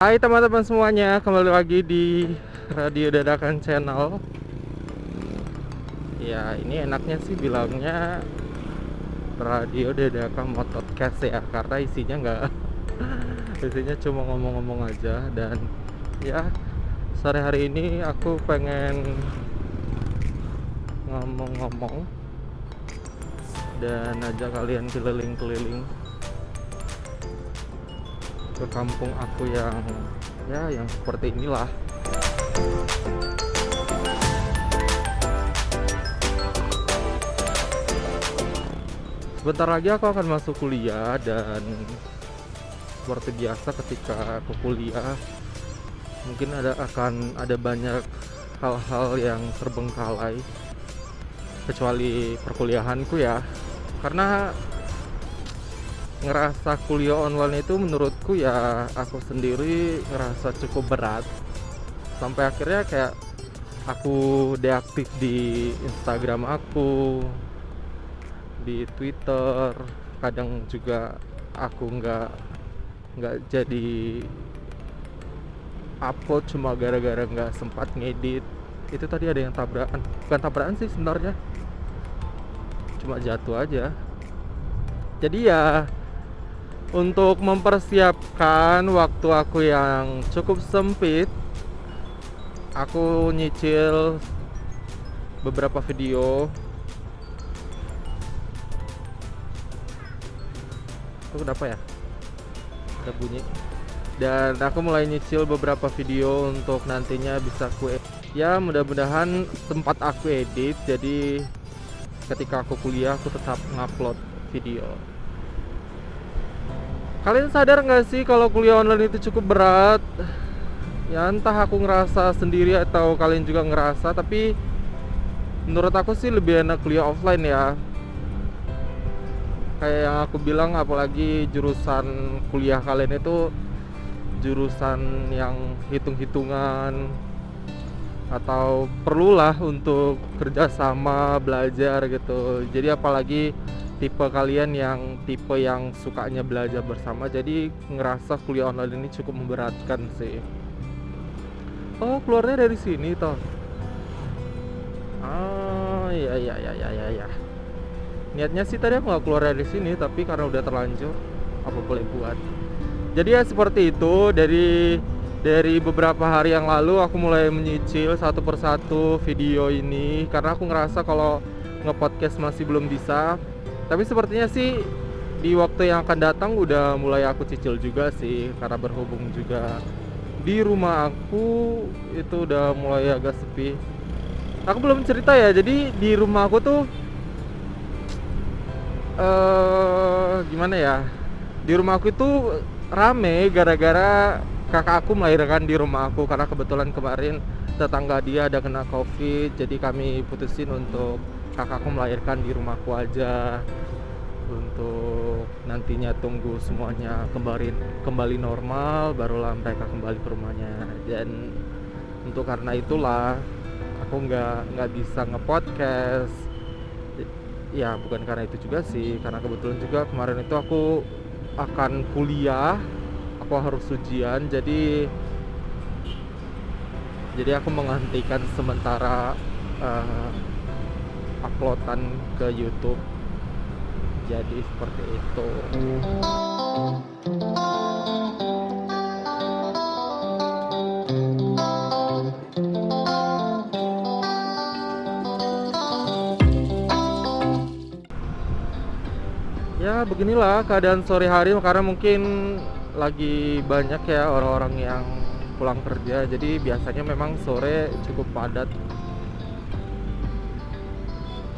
Hai teman-teman semuanya, kembali lagi di Radio Dadakan Channel. Ya, ini enaknya sih bilangnya Radio Dadakan Podcast ya, karena isinya nggak isinya cuma ngomong-ngomong aja. Dan ya, sore hari ini aku pengen ngomong-ngomong dan ajak kalian keliling-keliling ke kampung aku yang seperti inilah. Sebentar lagi aku akan masuk kuliah, dan seperti biasa ketika aku kuliah mungkin akan ada banyak hal-hal yang terbengkalai, kecuali perkuliahanku ya, karena ngerasa kuliah online itu menurutku ya, aku sendiri ngerasa cukup berat, sampai akhirnya kayak aku deaktif di Instagram aku, di Twitter. Kadang juga aku nggak jadi upload cuma gara-gara nggak sempat ngedit. Itu tadi ada yang tabrakan, bukan tabrakan sih sebenarnya, cuma jatuh aja. Jadi ya, untuk mempersiapkan waktu aku yang cukup sempit, aku nyicil beberapa video. Itu kenapa ya? Ada bunyi. Dan aku mulai nyicil beberapa video untuk nantinya bisa ya, mudah-mudahan tempat aku edit, jadi ketika aku kuliah aku tetap ngupload video. Kalian sadar nggak sih kalau kuliah online itu cukup berat? Ya entah aku ngerasa sendiri atau kalian juga ngerasa, tapi menurut aku sih lebih enak kuliah offline ya. Kayak yang aku bilang, apalagi jurusan kuliah kalian itu jurusan yang hitung-hitungan, atau perlulah untuk kerjasama belajar gitu. Jadi apalagi tipe kalian yang sukanya belajar bersama, jadi ngerasa kuliah online ini cukup memberatkan sih. Oh, keluarnya dari sini toh. Oh iya iya iya iya iya ya. Niatnya sih tadi aku nggak keluar dari sini, tapi karena udah terlanjur, apa boleh buat. Jadi ya seperti itu. Dari beberapa hari yang lalu aku mulai menyicil satu persatu video ini, karena aku ngerasa kalau nge-podcast masih belum bisa. Tapi sepertinya sih di waktu yang akan datang udah mulai aku cicil juga sih, karena berhubung juga di rumah aku itu udah mulai agak sepi. Aku belum cerita ya, jadi di rumah aku tuh gimana ya, di rumah aku itu rame gara-gara kakak aku melahirkan di rumah aku, karena kebetulan kemarin tetangga dia ada kena covid, jadi kami putusin untuk kakakku melahirkan di rumahku aja, untuk nantinya tunggu semuanya kembali normal, barulah mereka kembali ke rumahnya. Dan untuk karena itulah aku nggak bisa ngepodcast. Ya bukan karena itu juga sih, karena kebetulan juga kemarin itu aku akan kuliah, aku harus ujian, jadi aku menghentikan sementara uploadan ke YouTube. Jadi seperti itu. Ya beginilah keadaan sore hari, karena mungkin lagi banyak ya orang-orang yang pulang kerja, jadi biasanya memang sore cukup padat.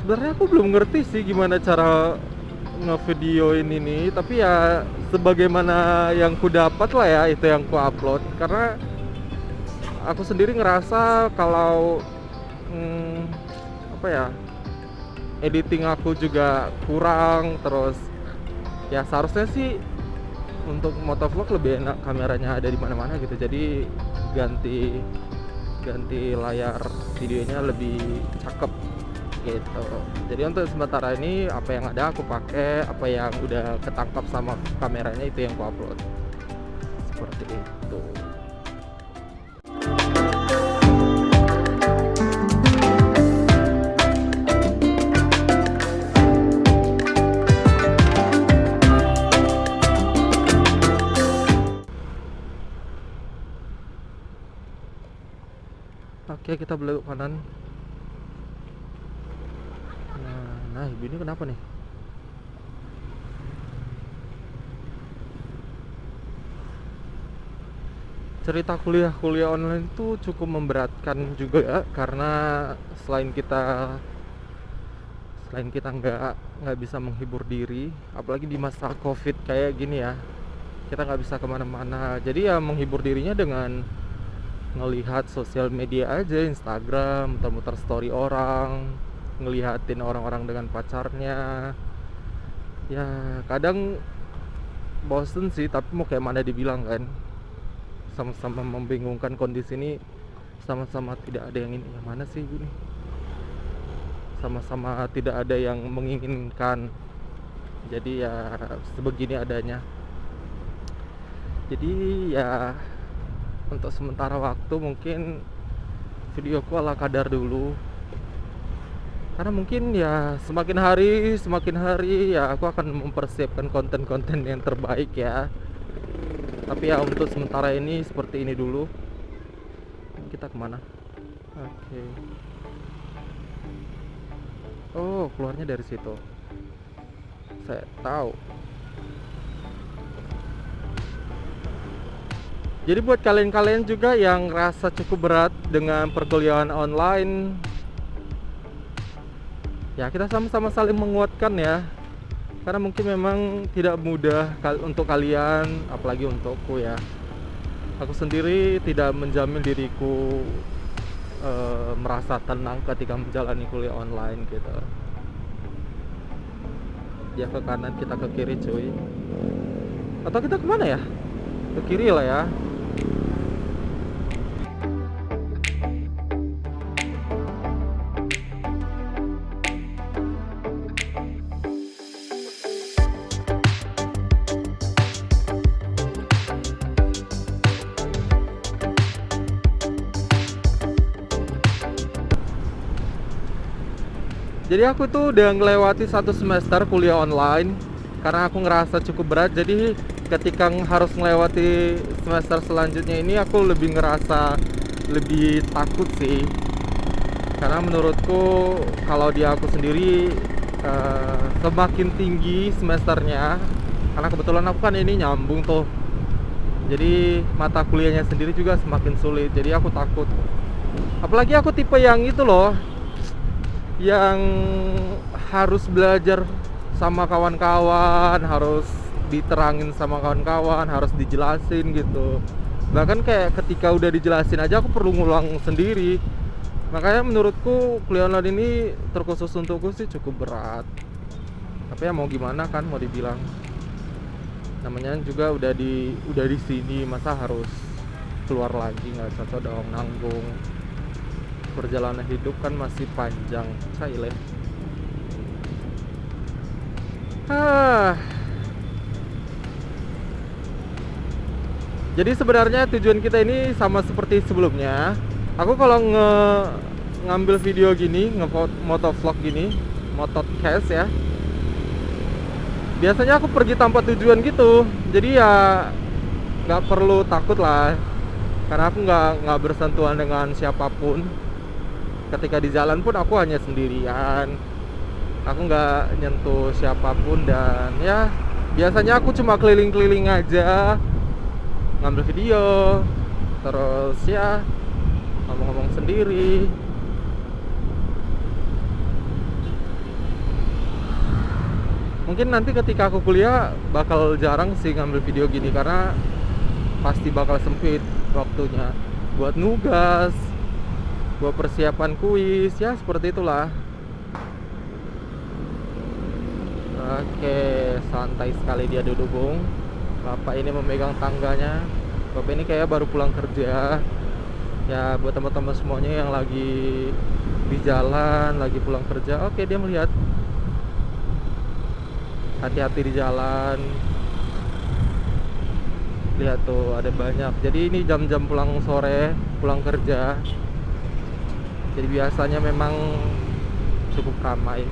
Sebenarnya aku belum ngerti sih gimana cara ngevideo ini nih, tapi ya sebagaimana yang ku dapat lah ya, itu yang ku upload. Karena aku sendiri ngerasa kalau apa ya, editing aku juga kurang. Terus ya seharusnya sih untuk motovlog lebih enak kameranya ada di mana-mana gitu, jadi ganti layar videonya lebih cakep gitu. Jadi untuk sementara ini apa yang ada aku pakai, apa yang udah ketangkap sama kameranya itu yang aku upload. seperti itu. Oke, kita belok kanan. Nah, ibu ini kenapa nih? Cerita kuliah online itu cukup memberatkan juga ya, karena selain kita nggak bisa menghibur diri, apalagi di masa covid kayak gini ya, kita nggak bisa kemana-mana. Jadi ya menghibur dirinya dengan ngelihat sosial media aja, Instagram, muter-muter story orang, ngelihatin orang-orang dengan pacarnya. Ya kadang bosen sih, tapi mau kayak mana dibilang kan, sama-sama membingungkan. Kondisi ini sama-sama tidak ada yang ini, yang mana sih ini, sama-sama tidak ada yang menginginkan. Jadi ya sebegini adanya. Jadi ya untuk sementara waktu mungkin videoku ala kadar dulu, karena mungkin ya semakin hari ya aku akan mempersiapkan konten-konten yang terbaik ya. Tapi ya untuk sementara ini seperti ini dulu. Kita kemana? Oke. Oh, keluarnya dari situ. Saya tahu. Jadi buat kalian-kalian juga yang rasa cukup berat dengan perkuliahan online, ya kita sama-sama saling menguatkan ya. Karena mungkin memang tidak mudah untuk kalian, apalagi untukku ya. Aku sendiri tidak menjamin diriku merasa tenang ketika menjalani kuliah online gitu. Ya ke kanan, kita ke kiri cuy. Atau kita kemana ya? Ke kiri lah ya. Jadi aku tuh udah ngelewati 1 semester kuliah online karena aku ngerasa cukup berat. Jadi ketika harus melewati semester selanjutnya ini, aku lebih ngerasa lebih takut sih. Karena menurutku kalau di aku sendiri semakin tinggi semesternya, karena kebetulan aku kan ini nyambung tuh, jadi mata kuliahnya sendiri juga semakin sulit. Jadi aku takut. Apalagi aku tipe yang itu loh, yang harus belajar sama kawan-kawan, harus diterangin sama kawan-kawan, harus dijelasin gitu. Bahkan kayak ketika udah dijelasin aja aku perlu ngulang sendiri. Makanya menurutku kuliah online ini terkhusus untukku sih cukup berat. Tapi ya mau gimana kan, mau dibilang, namanya juga udah di sini, masa harus keluar lagi? Nggak cocok dong nanggung. Perjalanan hidup kan masih panjang, caile. Jadi sebenarnya tujuan kita ini sama seperti sebelumnya. Aku kalau ngambil video gini, motovlog gini, motocast ya, biasanya aku pergi tanpa tujuan gitu. Jadi ya nggak perlu takut lah, karena aku nggak bersentuhan dengan siapapun. Ketika di jalan pun aku hanya sendirian, aku nggak nyentuh siapapun. Dan ya biasanya aku cuma keliling-keliling aja, ngambil video, terus ya ngomong-ngomong sendiri. Mungkin nanti ketika aku kuliah bakal jarang sih ngambil video gini, karena pasti bakal sempit waktunya buat nugas, buat persiapan kuis, ya seperti itulah. Oke, santai sekali dia duduk, Bung. Bapak ini memegang tangganya. Bapak ini kayak baru pulang kerja. Ya buat teman-teman semuanya yang lagi di jalan, lagi pulang kerja, oke, dia melihat. Hati-hati di jalan. Lihat tuh ada banyak. Jadi ini jam-jam pulang sore, pulang kerja. Jadi biasanya memang cukup ramai.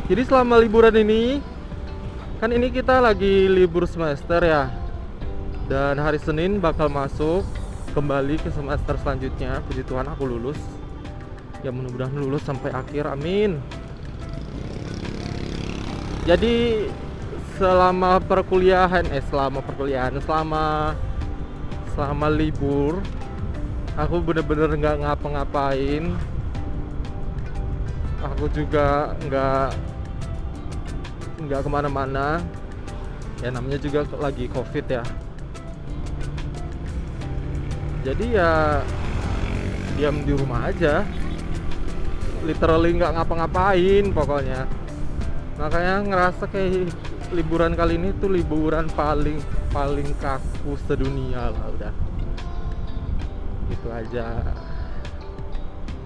Jadi selama liburan ini, kan ini kita lagi libur semester ya. Dan hari Senin bakal masuk kembali ke semester selanjutnya. Puji Tuhan aku lulus. Ya mudah-mudahan lulus sampai akhir, amin. Jadi selama libur, aku bener-bener nggak ngapa-ngapain. Aku juga nggak kemana-mana. Ya namanya juga lagi COVID ya. Jadi ya diam di rumah aja, literally nggak ngapa-ngapain pokoknya. Makanya ngerasa kayak liburan kali ini tuh liburan paling kaku sedunia lah udah. Gitu aja.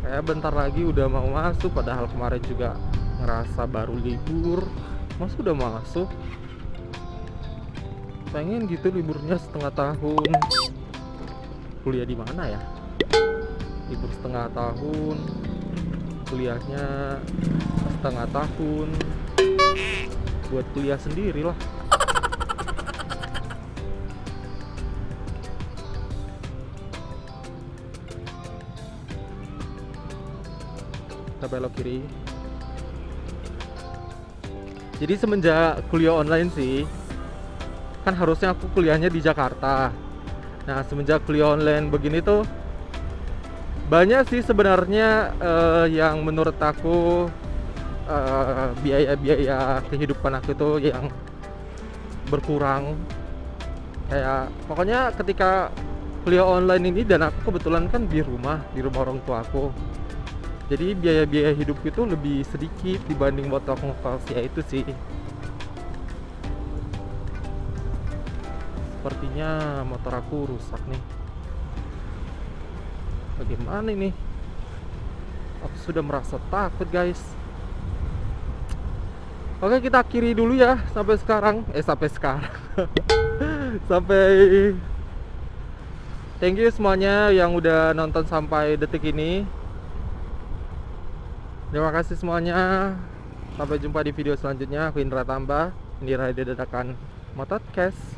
Kayak bentar lagi udah mau masuk, padahal kemarin juga ngerasa baru libur. Masa udah masuk? Pengen gitu liburnya setengah tahun. Kuliah di mana ya? Libur setengah tahun, kuliahnya setengah tahun. Buat kuliah sendiri lah. Kita belok kiri. Jadi semenjak kuliah online sih, kan harusnya aku kuliahnya di Jakarta. Nah semenjak kuliah online begini tuh banyak sih sebenarnya yang menurut aku biaya-biaya kehidupan aku tuh yang berkurang. Kayak pokoknya ketika kuliah online ini, dan aku kebetulan kan di rumah orang tua aku. Jadi biaya-biaya hidup itu lebih sedikit dibanding waktu aku ngekos, ya itu sih. Sepertinya motor aku rusak nih. Bagaimana ini? Aku sudah merasa takut guys. Oke, kita akhiri dulu ya sampai sekarang. Sampai thank you semuanya yang udah nonton sampai detik ini. Terima kasih semuanya. Sampai jumpa di video selanjutnya. Aku Indra Tamba, ini Radio Dadakan Mototcast.